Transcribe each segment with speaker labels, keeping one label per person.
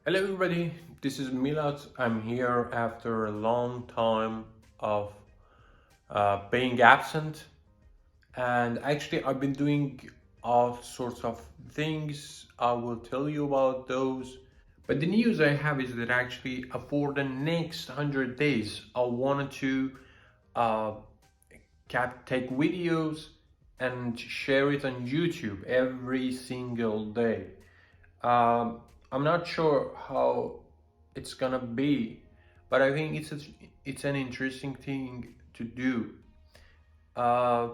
Speaker 1: Hello everybody, this is Milad. I'm here after a long time of being absent, and actually I've been doing all sorts of things. I will tell you about those. But the news I have is that actually for the next 100 days I wanted to uh, take videos and share it on YouTube every single day. I'm not sure how it's gonna be, but I think it's an interesting thing to do. Uh,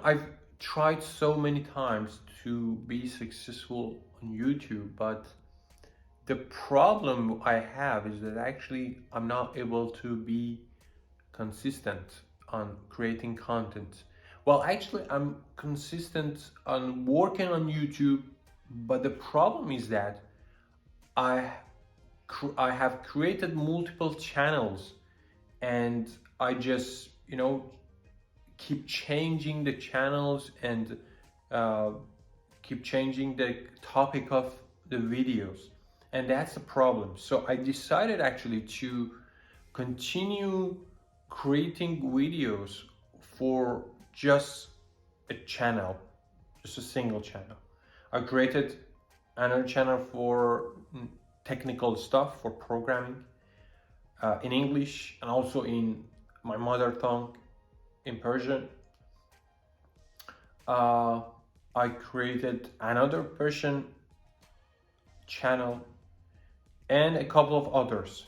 Speaker 1: I've tried so many times to be successful on YouTube, but the problem I have is that actually I'm not able to be consistent on creating content. Well, actually, I'm consistent on working on YouTube, but the problem is that I I have created multiple channels, and I just keep changing the channels and uh, keep changing the topic of the videos, and that's the problem. So I decided actually to continue creating videos for just a channel, just a single channel. I created another channel for technical stuff, for programming in English and also in my mother tongue, in Persian. uh, I created another Persian channel and a couple of others.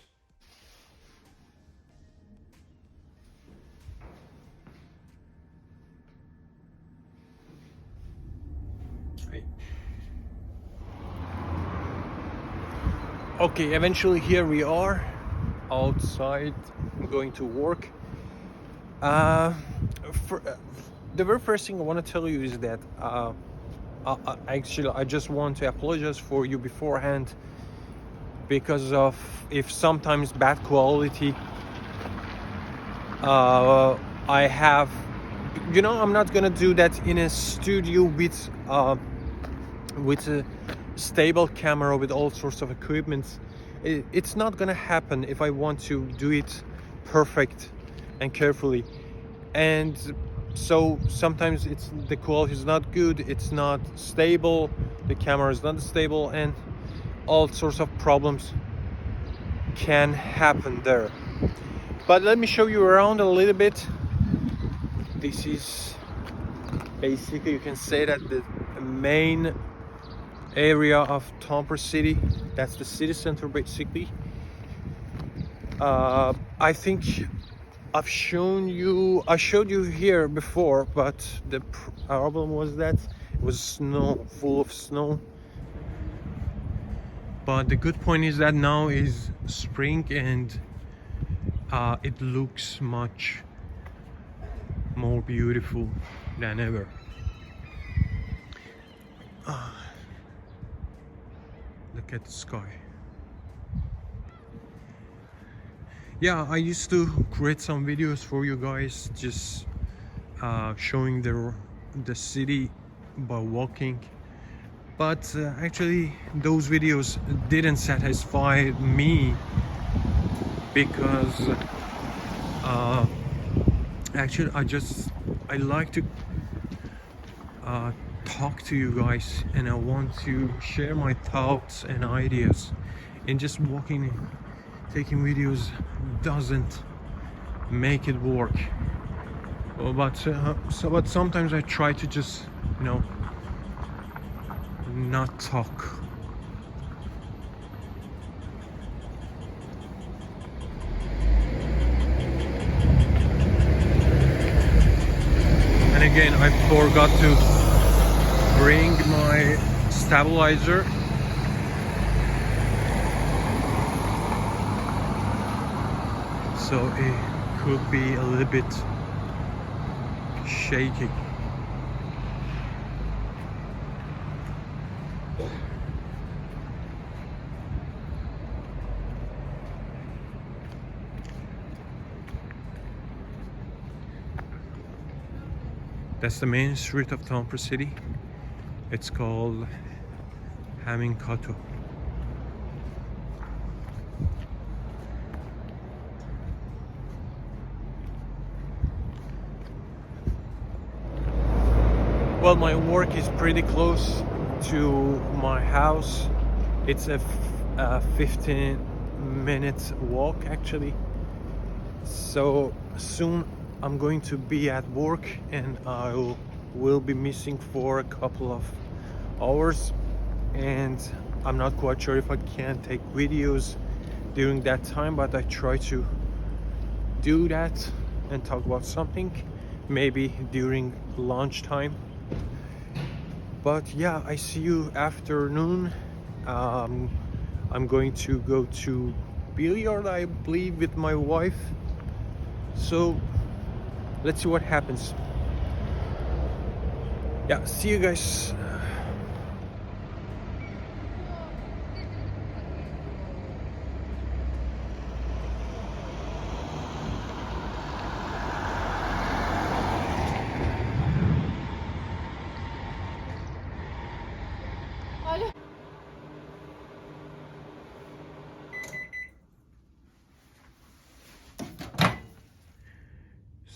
Speaker 1: Okay, eventually here we are outside going to work. Uh, for, the very first thing I want to tell you is that I just want to apologize for you beforehand because of if sometimes bad quality. I have, I'm not gonna do that in a studio with a stable camera with all sorts of equipment. It's not gonna happen if I want to do it perfect and carefully. And so sometimes the quality is not good, it's not stable, the camera is not stable, and all sorts of problems can happen there. But let me show you around a little bit. This is basically, you can say that the main area of Tampere city. That's the city center basically. I think I showed you here before, but the problem was that it was snow, full of snow. But the good point is that now is spring, and it looks much more beautiful than ever. Look at the sky. Yeah, I used to create some videos for you guys, just showing the city by walking. But actually, those videos didn't satisfy me because actually I like to talk to you guys, and I want to share my thoughts and ideas. And just walking, taking videos doesn't make it work. But sometimes I try to just not talk. And again, I forgot to bring my stabilizer. So it could be a little bit shaky. That's the main street of Tampere city. It's called Hamin Kato. Well, my work is pretty close to my house. It's a 15 minutes walk actually. So soon I'm going to be at work and I will be missing for a couple of hours, and I'm not quite sure if I can take videos during that time, but I try to do that and talk about something maybe during lunchtime. But yeah, I see you afternoon. I'm going to go to billiard, I believe, with my wife. So let's see what happens. Yeah, see you guys.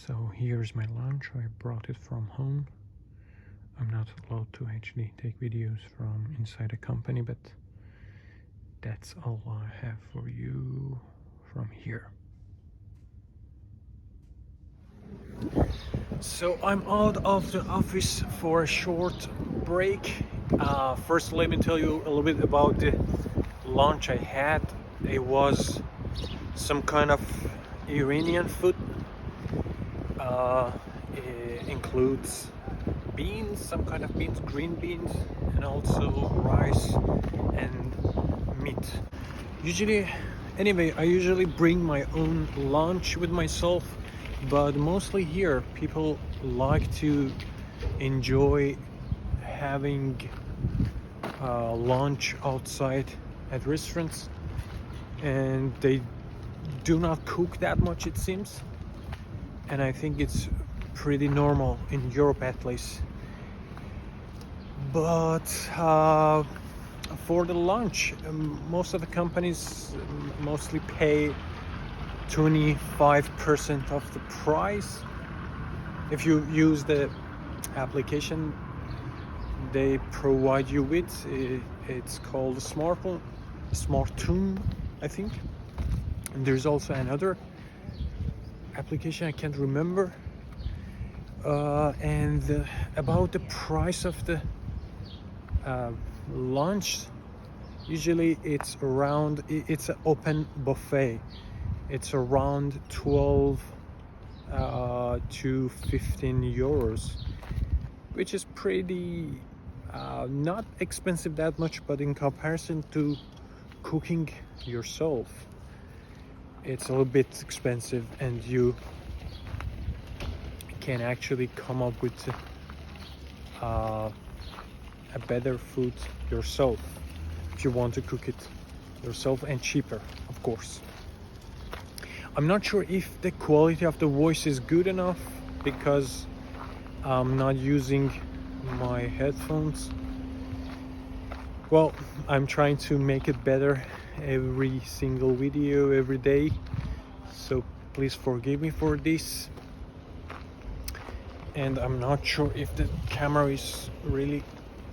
Speaker 1: So here's my lunch. I brought it from home. I'm not allowed to actually take videos from inside a company, but that's all I have for you from here. So I'm out of the office for a short break. First, let me tell you a little bit about the lunch I had. It was some kind of Iranian food. It includes beans, some kind of beans, green beans, and also rice and meat. I usually bring my own lunch with myself, but mostly here people like to enjoy having lunch outside at restaurants, and they do not cook that much, it seems, and I think it's pretty normal in Europe at least. But for the lunch, most of the companies mostly pay 25% of the price. If you use the application they provide you with, it's called Smartune, I think. And there's also another application I can't remember. And about the price of the lunch, usually it's an open buffet. It's around 12 to 15 euros, which is pretty not expensive that much, but in comparison to cooking yourself, it's a little bit expensive, and you can actually come up with a better food yourself if you want to cook it yourself, and cheaper, of course. I'm not sure if the quality of the voice is good enough because I'm not using my headphones. Well, I'm trying to make it better every single video, every day, so please forgive me for this. And I'm not sure if the camera is really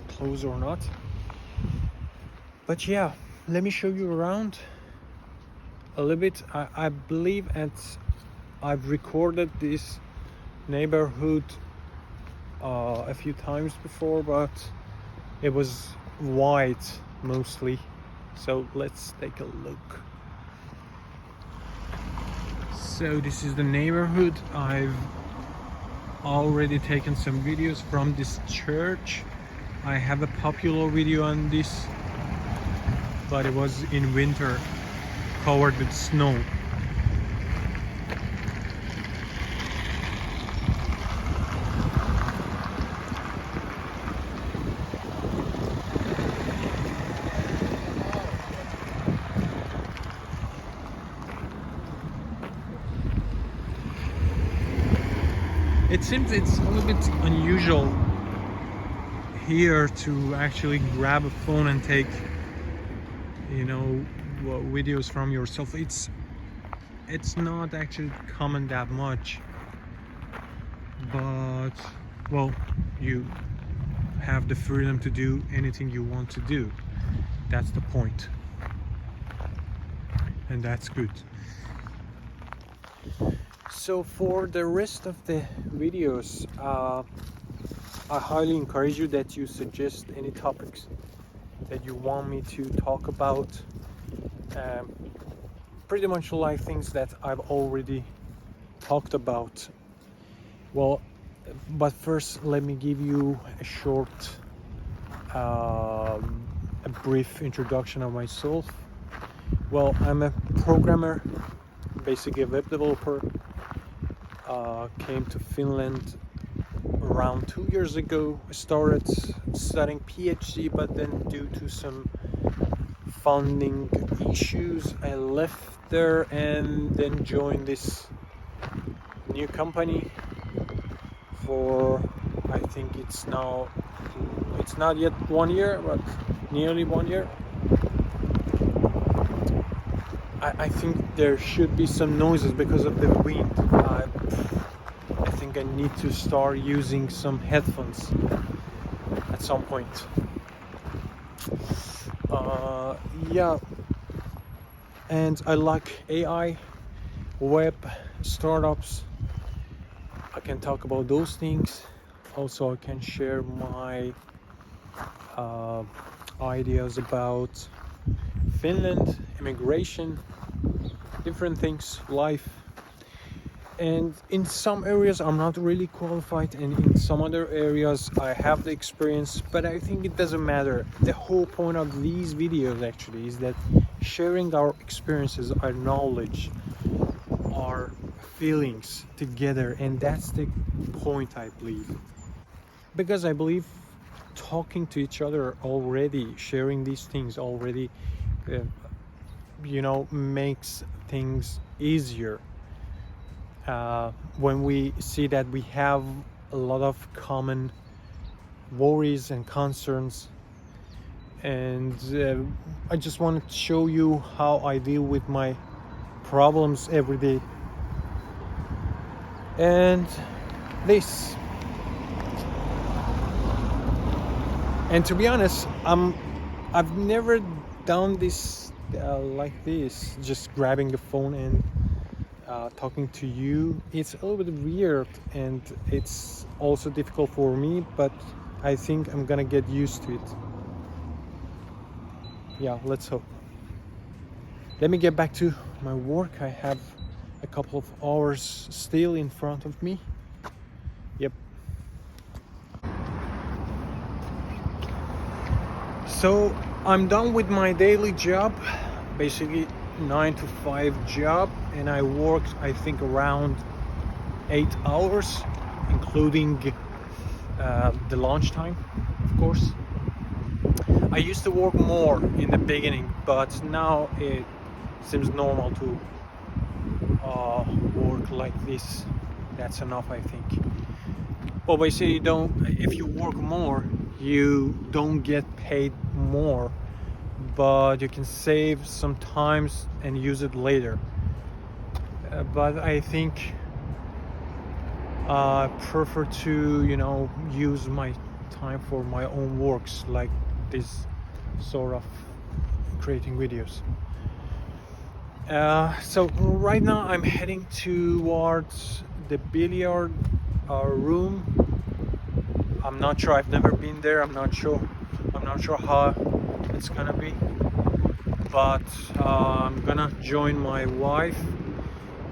Speaker 1: close or not, but yeah, let me show you around a little bit. I believe I've recorded this neighborhood a few times before, but it was white mostly. So let's take a look. So this is the neighborhood. I've already taken some videos from this church. I have a popular video on this, but it was in winter, covered with snow. It seems it's a little bit unusual here to actually grab a phone and take, videos from yourself. It's not actually common that much, but well, you
Speaker 2: have the freedom to do anything you want to do. That's the point, and that's good. So for the rest of the videos, I highly encourage you that you suggest any topics that you want me to talk about. Pretty much like things that I've already talked about. Well, but first let me give you a short, a brief introduction of myself. Well, I'm a programmer, basically a web developer. Came to Finland around 2 years ago. I started studying PhD, but then due to some funding issues, I left there and then joined this new company for, I think it's not yet 1 year, but nearly 1 year. I think there should be some noises because of the wind. I think I need to start using some headphones at some point. Yeah, and I like AI, web, startups. I can talk about those things. Also, I can share my ideas about Finland, immigration, different things, life. And in some areas I'm not really qualified, and in some other areas I have the experience, but I think it doesn't matter. The whole point of these videos actually is that sharing our experiences, our knowledge, our feelings together, and that's the point, I believe. Because I believe talking to each other already, sharing these things already, makes things easier. When we see that we have a lot of common worries and concerns, and I just wanted to show you how I deal with my problems every day. And this, and to be honest, I've never done this like this, just grabbing the phone and talking to you. It's a little bit weird, and it's also difficult for me, but I think I'm gonna get used to it. Yeah, let's hope. Let me get back to my work. I have a couple of hours still in front of me. Yep. So I'm done with my daily job, basically 9 to 5 job, and I worked, I think, around 8 hours, including the lunchtime, of course. I used to work more in the beginning, but now it seems normal to work like this. That's enough, I think. Well, basically, if you work more, you don't get paid more, but you can save some times and use it later. But I think I prefer to, use my time for my own works, like this sort of creating videos. So right now I'm heading towards the billiard room. I'm not sure. I've never been there. I'm not sure how it's gonna be, but I'm gonna join my wife.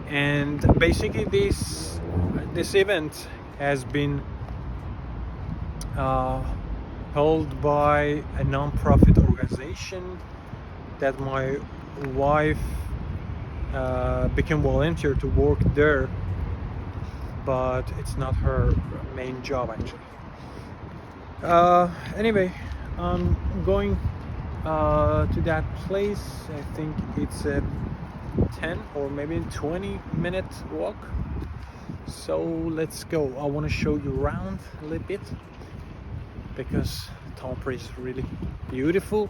Speaker 2: And basically this event has been held by a non-profit organization that my wife became volunteer to work there, but it's not her main job actually. Anyway, I'm going to that place. I think it's a 10 or maybe 20-minute walk. So let's go. I want to show you around a little bit because Tampere is really beautiful.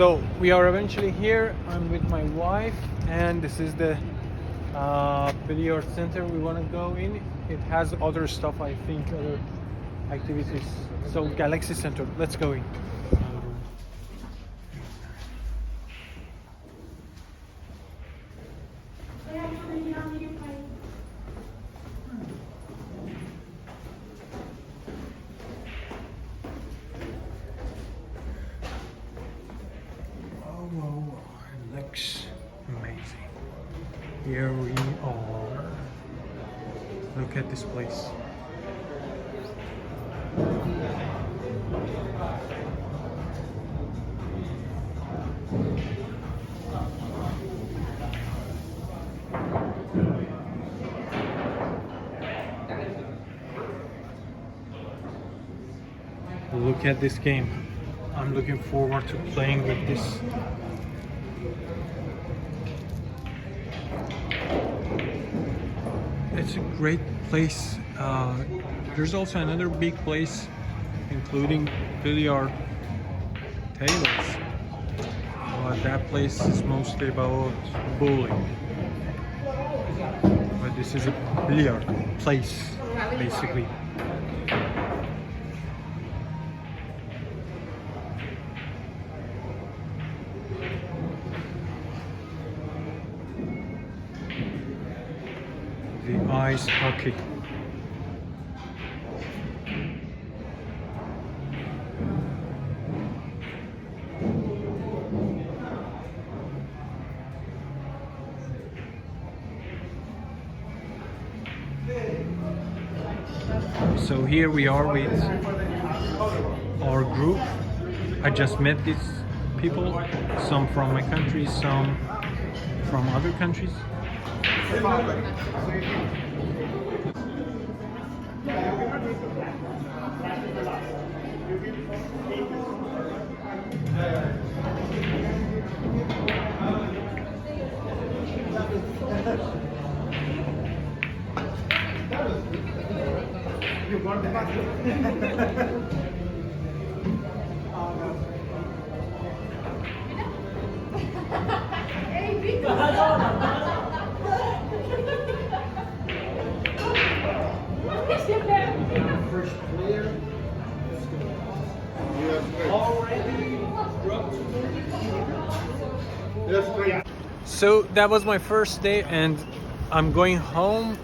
Speaker 2: So we are eventually here. I'm with my wife, and this is the billiard center we want to go in. It has other stuff, I think, other activities. So Galaxy Center, let's go in. Oh, it looks amazing. Here we are. Look at this place. Look at this game. I'm looking forward to playing with this. It's a great place. There's also another big place, including billiard tables. But that place is mostly about bowling. But this is a billiard place, basically. The ice hockey. So here we are with our group. I just met these people, some from my country, some from other countries.
Speaker 3: First player.
Speaker 2: So that was my first day, and I'm going home.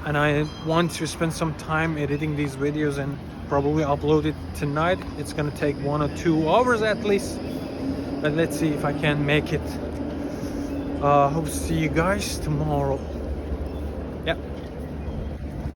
Speaker 2: And I want to spend some time editing these videos and probably upload it tonight. It's gonna take 1 or 2 hours at least, but let's see if I can make it. Hope to see you guys tomorrow. Yep.